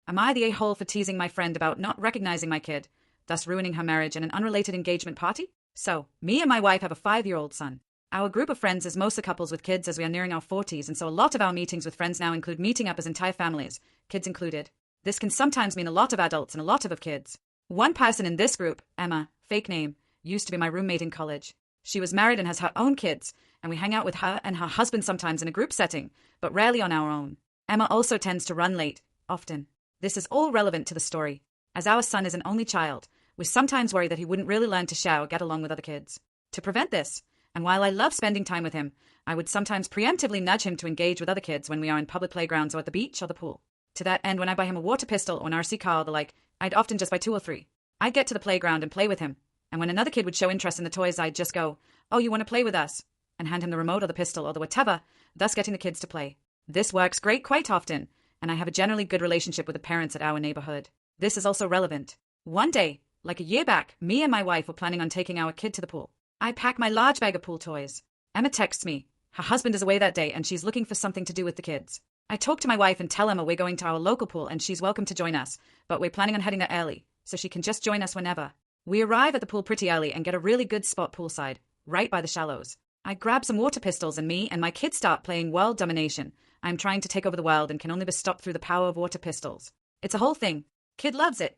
Am I the a-hole for teasing my friend about not recognizing my kid, thus ruining her marriage and an unrelated engagement party? So, me and my wife have a 5-year-old son. Our group of friends is mostly couples with kids as we are nearing our 40s, and so a lot of our meetings with friends now include meeting up as entire families, kids included. This can sometimes mean a lot of adults and a lot of kids. One person in this group, Emma, fake name, used to be my roommate in college. She was married and has her own kids, and we hang out with her and her husband sometimes in a group setting, but rarely on our own. Emma also tends to run late, often. This is all relevant to the story. As our son is an only child, we sometimes worry that he wouldn't really learn to share or get along with other kids. To prevent this, and while I love spending time with him, I would sometimes preemptively nudge him to engage with other kids when we are in public playgrounds or at the beach or the pool. To that end, when I buy him a water pistol or an RC car or the like, I'd often just buy 2 or 3. I'd get to the playground and play with him, and when another kid would show interest in the toys, I'd just go, "Oh, you want to play with us?" and hand him the remote or the pistol or the whatever, thus getting the kids to play. This works great quite often, and I have a generally good relationship with the parents at our neighborhood. This is also relevant. One day, like a year back, me and my wife were planning on taking our kid to the pool. I pack my large bag of pool toys. Emma texts me. Her husband is away that day and she's looking for something to do with the kids. I talk to my wife and tell Emma we're going to our local pool and she's welcome to join us, but we're planning on heading there early, so she can just join us whenever. We arrive at the pool pretty early and get a really good spot poolside, right by the shallows. I grab some water pistols and me and my kids start playing world domination. I'm trying to take over the world and can only be stopped through the power of water pistols. It's a whole thing. Kid loves it.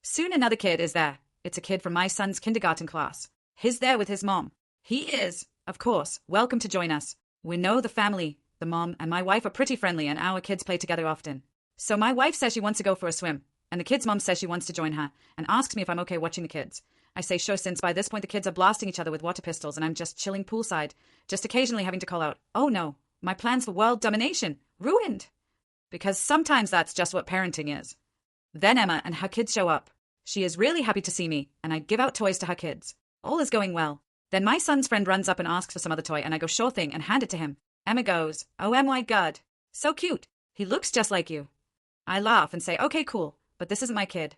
Soon another kid is there. It's a kid from my son's kindergarten class. He's there with his mom. He is, of course, welcome to join us. We know the family, the mom, and my wife are pretty friendly and our kids play together often. So my wife says she wants to go for a swim, and the kid's mom says she wants to join her and asks me if I'm okay watching the kids. I say sure, since by this point the kids are blasting each other with water pistols and I'm just chilling poolside, just occasionally having to call out, "Oh no, my plans for world domination, ruined." Because sometimes that's just what parenting is. Then Emma and her kids show up. She is really happy to see me, and I give out toys to her kids. All is going well. Then my son's friend runs up and asks for some other toy, and I go sure thing and hand it to him. Emma goes, "Oh my god, so cute. He looks just like you." I laugh and say, "Okay, cool, but this isn't my kid."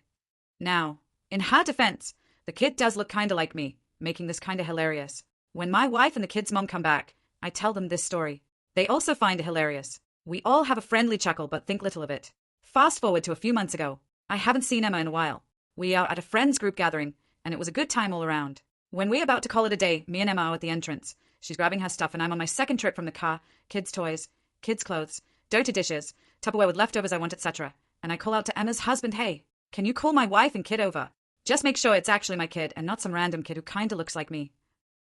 Now, in her defense, the kid does look kinda like me, making this kinda hilarious. When my wife and the kid's mom come back, I tell them this story. They also find it hilarious. We all have a friendly chuckle but think little of it. Fast forward to a few months ago. I haven't seen Emma in a while. We are at a friends group gathering, and it was a good time all around. When we're about to call it a day, me and Emma are at the entrance. She's grabbing her stuff and I'm on my second trip from the car, kids' toys, kids' clothes, dirty dishes, Tupperware with leftovers I want, etc. And I call out to Emma's husband, "Hey, can you call my wife and kid over? Just make sure it's actually my kid and not some random kid who kinda looks like me."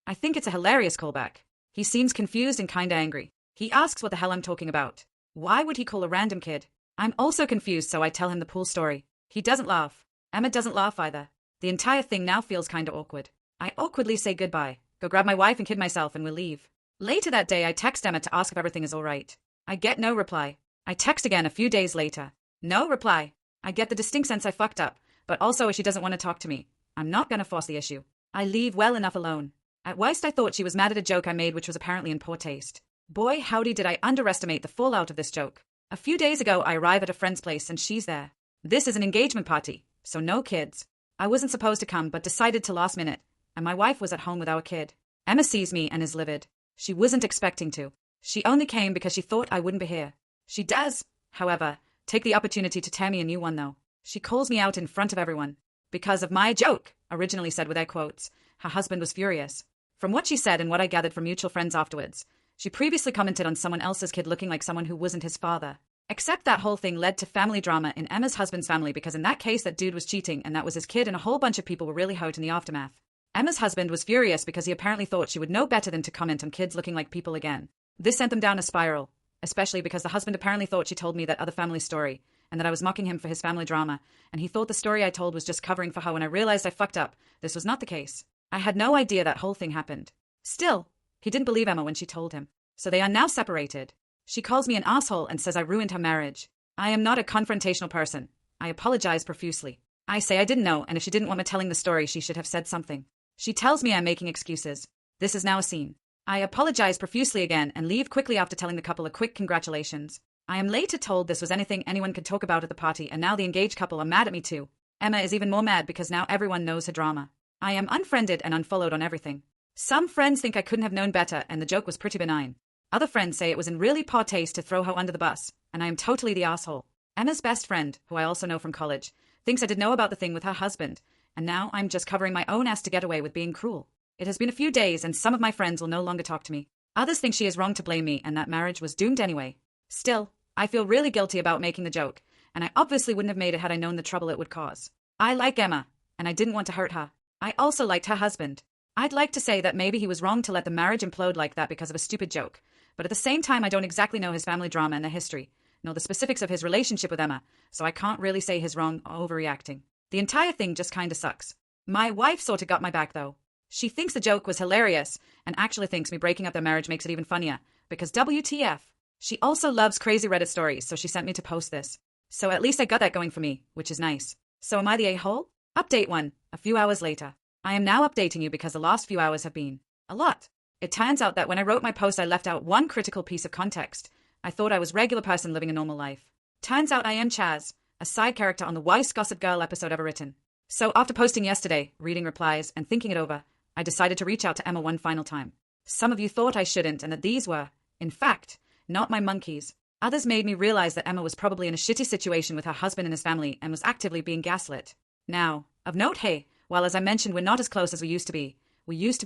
I think it's a hilarious callback. He seems confused and kinda angry. He asks what the hell I'm talking about. Why would he call a random kid? I'm also confused, so I tell him the pool story. He doesn't laugh. Emma doesn't laugh either. The entire thing now feels kinda awkward. I awkwardly say goodbye, go grab my wife and kid myself, and we'll leave. Later that day, I text Emma to ask if everything is alright. I get no reply. I text again a few days later. No reply. I get the distinct sense I fucked up, but also she doesn't want to talk to me. I'm not gonna force the issue. I leave well enough alone. At worst, I thought she was mad at a joke I made, which was apparently in poor taste. Boy, howdy did I underestimate the fallout of this joke. A few days ago, I arrive at a friend's place and she's there. This is an engagement party, so no kids. I wasn't supposed to come, but decided to last minute, and my wife was at home with our kid. Emma sees me and is livid. She wasn't expecting to. She only came because she thought I wouldn't be here. She does, however, take the opportunity to tear me a new one though. She calls me out in front of everyone. Because of my joke, originally said with air quotes, her husband was furious. From what she said and what I gathered from mutual friends afterwards, she previously commented on someone else's kid looking like someone who wasn't his father. Except that whole thing led to family drama in Emma's husband's family, because in that case that dude was cheating and that was his kid, and a whole bunch of people were really hurt in the aftermath. Emma's husband was furious because he apparently thought she would know better than to comment on kids looking like people again. This sent them down a spiral, especially because the husband apparently thought she told me that other family story, and that I was mocking him for his family drama, and he thought the story I told was just covering for her. When I realized I fucked up, this was not the case. I had no idea that whole thing happened. Still, he didn't believe Emma when she told him. So they are now separated. She calls me an asshole and says I ruined her marriage. I am not a confrontational person. I apologize profusely. I say I didn't know, and if she didn't want me telling the story, she should have said something. She tells me I'm making excuses. This is now a scene. I apologize profusely again and leave quickly after telling the couple a quick congratulations. I am later told this was anything anyone could talk about at the party, and now the engaged couple are mad at me too. Emma is even more mad because now everyone knows her drama. I am unfriended and unfollowed on everything. Some friends think I couldn't have known better and the joke was pretty benign. Other friends say it was in really poor taste to throw her under the bus, and I am totally the asshole. Emma's best friend, who I also know from college, thinks I did know about the thing with her husband, and now I'm just covering my own ass to get away with being cruel. It has been a few days, and some of my friends will no longer talk to me. Others think she is wrong to blame me, and that marriage was doomed anyway. Still, I feel really guilty about making the joke, and I obviously wouldn't have made it had I known the trouble it would cause. I like Emma, and I didn't want to hurt her. I also liked her husband. I'd like to say that maybe he was wrong to let the marriage implode like that because of a stupid joke, but at the same time I don't exactly know his family drama and the history, nor the specifics of his relationship with Emma, so I can't really say he's wrong or overreacting. The entire thing just kinda sucks. My wife sorta got my back though. She thinks the joke was hilarious, and actually thinks me breaking up their marriage makes it even funnier, because WTF. She also loves crazy Reddit stories, so she sent me to post this. So at least I got that going for me, which is nice. So am I the a-hole? Update 1, a few hours later. I am now updating you because the last few hours have been a lot. It turns out that when I wrote my post I left out one critical piece of context. I thought I was a regular person living a normal life. Turns out I am Chaz, a side character on the worst Gossip Girl episode ever written. So after posting yesterday, reading replies, and thinking it over, I decided to reach out to Emma one final time. Some of you thought I shouldn't and that these were, in fact, not my monkeys. Others made me realize that Emma was probably in a shitty situation with her husband and his family and was actively being gaslit. Now, of note, hey, while as I mentioned we're not as close as we used to be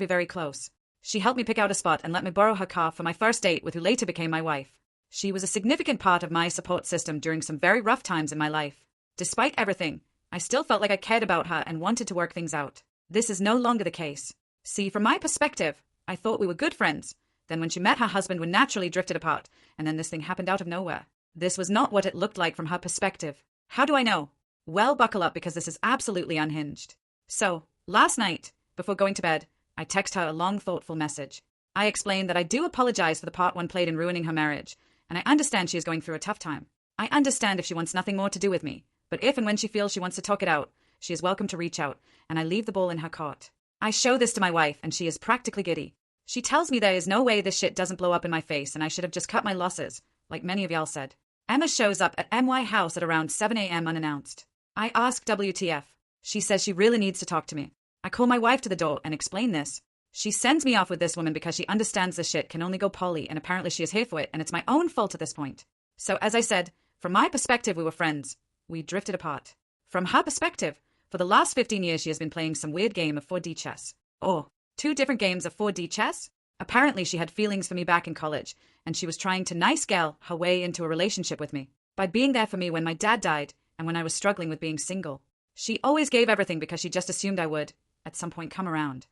very close. She helped me pick out a spot and let me borrow her car for my first date with who later became my wife. She was a significant part of my support system during some very rough times in my life. Despite everything, I still felt like I cared about her and wanted to work things out. This is no longer the case. See, from my perspective, I thought we were good friends. Then when she met her husband, we naturally drifted apart, and then this thing happened out of nowhere. This was not what it looked like from her perspective. How do I know? Well, buckle up because this is absolutely unhinged. So, last night, before going to bed, I texted her a long, thoughtful message. I explained that I do apologize for the part one played in ruining her marriage, and I understand she is going through a tough time. I understand if she wants nothing more to do with me, but if and when she feels she wants to talk it out, she is welcome to reach out, and I leave the ball in her court. I show this to my wife, and she is practically giddy. She tells me there is no way this shit doesn't blow up in my face, and I should have just cut my losses, like many of y'all said. Emma shows up at MY house at around 7 a.m. unannounced. I ask WTF. She says she really needs to talk to me. I call my wife to the door and explain this. She sends me off with this woman because she understands this shit can only go poorly, and apparently she is here for it, and it's my own fault at this point. So as I said, from my perspective we were friends. We drifted apart. From her perspective, for the last 15 years she has been playing some weird game of 4D chess. Or 2 different games of 4D chess? Apparently she had feelings for me back in college, and she was trying to nice gal her way into a relationship with me by being there for me when my dad died and when I was struggling with being single. She always gave everything because she just assumed I would, at some point, come around.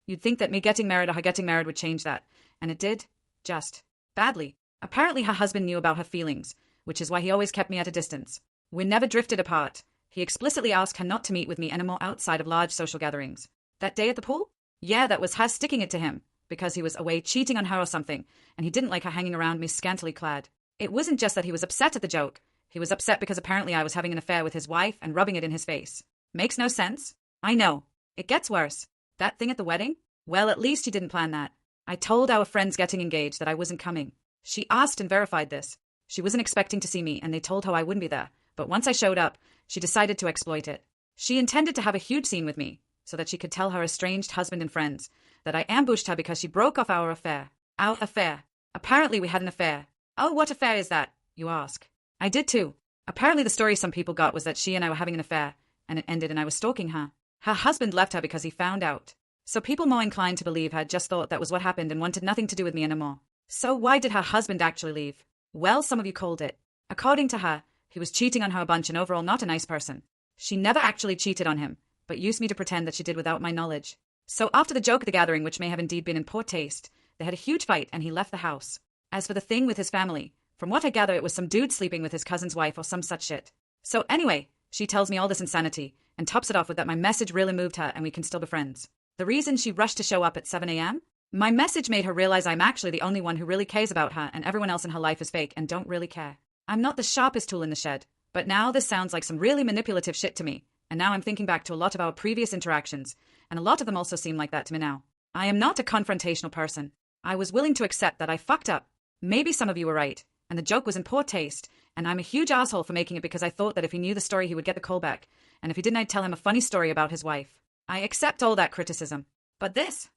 You'd think that me getting married or her getting married would change that, and it did, just badly. Apparently her husband knew about her feelings, which is why he always kept me at a distance. We never drifted apart. He explicitly asked her not to meet with me anymore outside of large social gatherings. That day at the pool? Yeah, that was her sticking it to him, because he was away cheating on her or something, and he didn't like her hanging around me scantily clad. It wasn't just that he was upset at the joke. He was upset because apparently I was having an affair with his wife and rubbing it in his face. Makes no sense. I know. It gets worse. That thing at the wedding? Well, at least he didn't plan that. I told our friends getting engaged that I wasn't coming. She asked and verified this. She wasn't expecting to see me, and they told her I wouldn't be there. But once I showed up, she decided to exploit it. She intended to have a huge scene with me, so that she could tell her estranged husband and friends that I ambushed her because she broke off our affair. Our affair. Apparently we had an affair. Oh, what affair is that, you ask? I did too. Apparently the story some people got was that she and I were having an affair, and it ended and I was stalking her. Her husband left her because he found out. So people more inclined to believe had just thought that was what happened and wanted nothing to do with me anymore. So why did her husband actually leave? Well, some of you called it. According to her, he was cheating on her a bunch and overall not a nice person. She never actually cheated on him, but used me to pretend that she did without my knowledge. So after the joke at the gathering, which may have indeed been in poor taste, they had a huge fight and he left the house. As for the thing with his family, from what I gather it was some dude sleeping with his cousin's wife or some such shit. So anyway, she tells me all this insanity, and tops it off with that my message really moved her and we can still be friends. The reason she rushed to show up at 7 a.m.? My message made her realize I'm actually the only one who really cares about her and everyone else in her life is fake and don't really care. I'm not the sharpest tool in the shed, but now this sounds like some really manipulative shit to me, and now I'm thinking back to a lot of our previous interactions, and a lot of them also seem like that to me now. I am not a confrontational person. I was willing to accept that I fucked up. Maybe some of you were right, and the joke was in poor taste, and I'm a huge asshole for making it because I thought that if he knew the story he would get the call back, and if he didn't I'd tell him a funny story about his wife. I accept all that criticism. But this?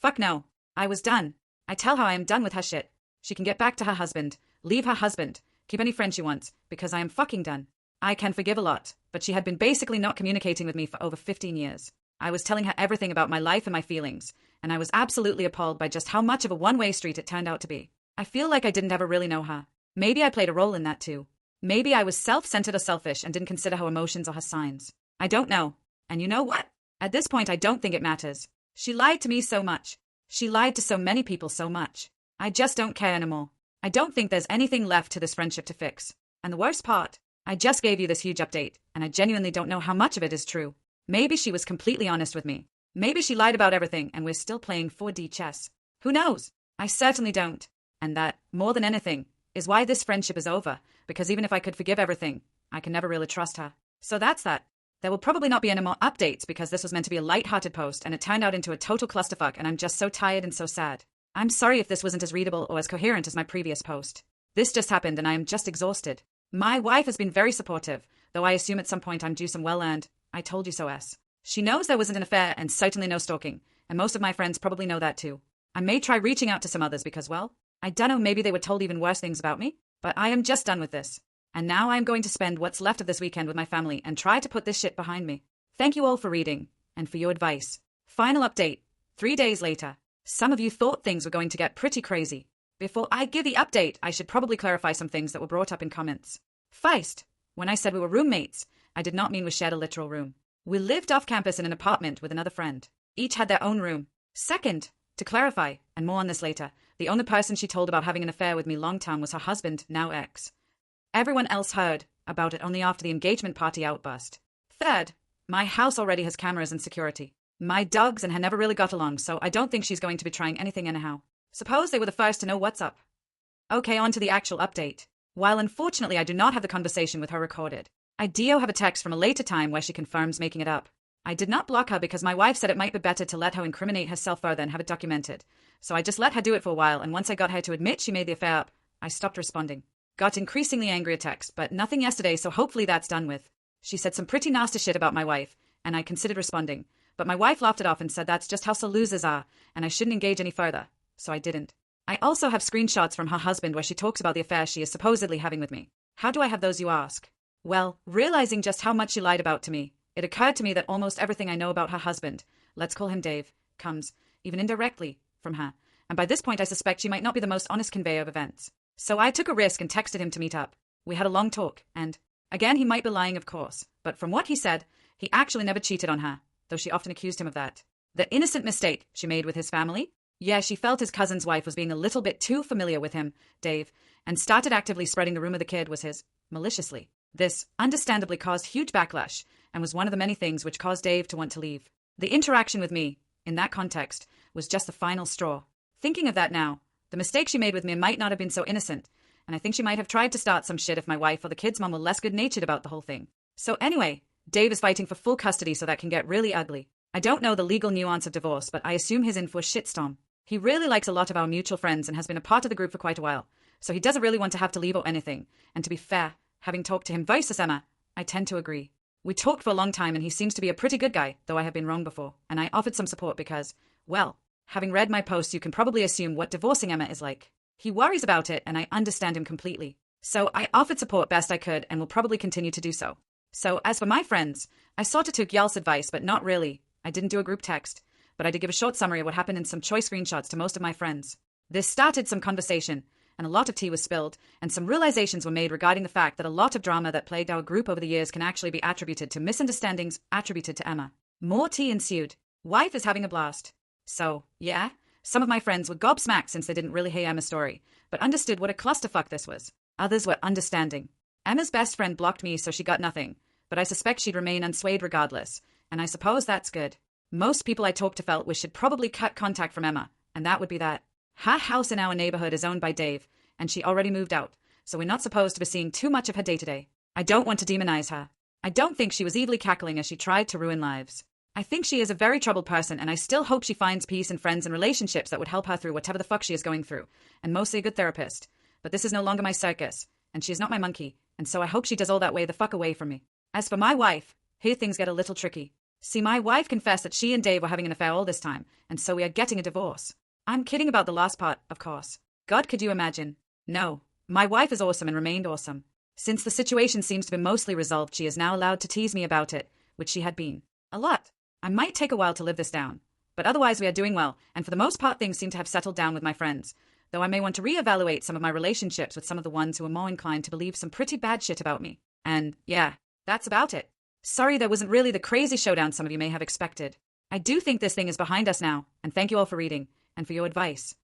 Fuck no. I was done. I tell her I am done with her shit. She can get back to her husband, leave her husband, keep any friend she wants, because I am fucking done. I can forgive a lot, but she had been basically not communicating with me for over 15 years. I was telling her everything about my life and my feelings, and I was absolutely appalled by just how much of a one-way street it turned out to be. I feel like I didn't ever really know her. Maybe I played a role in that too. Maybe I was self-centered or selfish and didn't consider her emotions or her signs. I don't know. And you know what? At this point, I don't think it matters. She lied to me so much. She lied to so many people so much. I just don't care anymore. I don't think there's anything left to this friendship to fix. And the worst part, I just gave you this huge update, and I genuinely don't know how much of it is true. Maybe she was completely honest with me. Maybe she lied about everything and we're still playing 4D chess. Who knows? I certainly don't. And that, more than anything, is why this friendship is over, because even if I could forgive everything, I can never really trust her. So that's that. There will probably not be any more updates because this was meant to be a light-hearted post and it turned out into a total clusterfuck and I'm just so tired and so sad. I'm sorry if this wasn't as readable or as coherent as my previous post. This just happened and I am just exhausted. My wife has been very supportive, though I assume at some point I'm due some well-earned "I told you so" S. She knows there wasn't an affair and certainly no stalking, and most of my friends probably know that too. I may try reaching out to some others because, well, I don't know, maybe they were told even worse things about me, but I am just done with this. And now I am going to spend what's left of this weekend with my family and try to put this shit behind me. Thank you all for reading, and for your advice. Final update. 3 days later. Some of you thought things were going to get pretty crazy. Before I give the update, I should probably clarify some things that were brought up in comments. First, when I said we were roommates, I did not mean we shared a literal room. We lived off campus in an apartment with another friend. Each had their own room. Second, to clarify, and more on this later, the only person she told about having an affair with me long-term was her husband, now ex. Everyone else heard about it only after the engagement party outburst. Third, my house already has cameras and security. My dogs and her never really got along, so I don't think she's going to be trying anything anyhow. Suppose they were the first to know what's up. Okay, on to the actual update. While unfortunately I do not have the conversation with her recorded, I do have a text from a later time where she confirms making it up. I did not block her because my wife said it might be better to let her incriminate herself further and have it documented. So I just let her do it for a while, and once I got her to admit she made the affair up, I stopped responding. Got increasingly angry at text, but nothing yesterday, so hopefully that's done with. She said some pretty nasty shit about my wife, and I considered responding. But my wife laughed it off and said that's just how losers are, and I shouldn't engage any further. So I didn't. I also have screenshots from her husband where she talks about the affair she is supposedly having with me. How do I have those, you ask? Well, realizing just how much she lied about to me, it occurred to me that almost everything I know about her husband, let's call him Dave, comes, even indirectly, from her. And by this point I suspect she might not be the most honest conveyor of events. So I took a risk and texted him to meet up. We had a long talk, and, again, he might be lying, of course, but from what he said, he actually never cheated on her, though she often accused him of that. The innocent mistake she made with his family? Yeah, she felt his cousin's wife was being a little bit too familiar with him, Dave, and started actively spreading the rumor the kid was his, maliciously. This, understandably, caused huge backlash, and was one of the many things which caused Dave to want to leave. The interaction with me, in that context, was just the final straw. Thinking of that now, the mistake she made with me might not have been so innocent, and I think she might have tried to start some shit if my wife or the kid's mom were less good-natured about the whole thing. So anyway, Dave is fighting for full custody, so that can get really ugly. I don't know the legal nuance of divorce, but I assume he's in for a shitstorm. He really likes a lot of our mutual friends and has been a part of the group for quite a while, so he doesn't really want to have to leave or anything, and to be fair, having talked to him versus Emma, I tend to agree. We talked for a long time and he seems to be a pretty good guy, though I have been wrong before, and I offered some support because, well, having read my post you can probably assume what divorcing Emma is like. He worries about it and I understand him completely. So I offered support best I could and will probably continue to do so. So as for my friends, I sort of took y'all's advice, but not really. I didn't do a group text, but I did give a short summary of what happened in some choice screenshots to most of my friends. This started some conversation, and a lot of tea was spilled, and some realizations were made regarding the fact that a lot of drama that plagued our group over the years can actually be attributed to misunderstandings attributed to Emma. More tea ensued. Wife is having a blast. So, yeah, some of my friends were gobsmacked since they didn't really hear Emma's story, but understood what a clusterfuck this was. Others were understanding. Emma's best friend blocked me, so she got nothing, but I suspect she'd remain unswayed regardless, and I suppose that's good. Most people I talked to felt we should probably cut contact from Emma, and that would be that. Her house in our neighborhood is owned by Dave, and she already moved out, so we're not supposed to be seeing too much of her day-to-day. I don't want to demonize her. I don't think she was evilly cackling as she tried to ruin lives. I think she is a very troubled person, and I still hope she finds peace in friends and relationships that would help her through whatever the fuck she is going through, and mostly a good therapist. But this is no longer my circus, and she is not my monkey, and so I hope she does all that way the fuck away from me. As for my wife, here things get a little tricky. See, my wife confessed that she and Dave were having an affair all this time, and so we are getting a divorce. I'm kidding about the last part, of course. God, could you imagine? No, My wife is awesome and remained awesome. Since the situation seems to be mostly resolved, she is now allowed to tease me about it, which she had been. A lot. I might take a while to live this down. But otherwise we are doing well, and for the most part things seem to have settled down with my friends. Though I may want to reevaluate some of my relationships with some of the ones who are more inclined to believe some pretty bad shit about me. And, yeah, that's about it. Sorry there wasn't really the crazy showdown some of you may have expected. I do think this thing is behind us now, and thank you all for reading, and for your advice.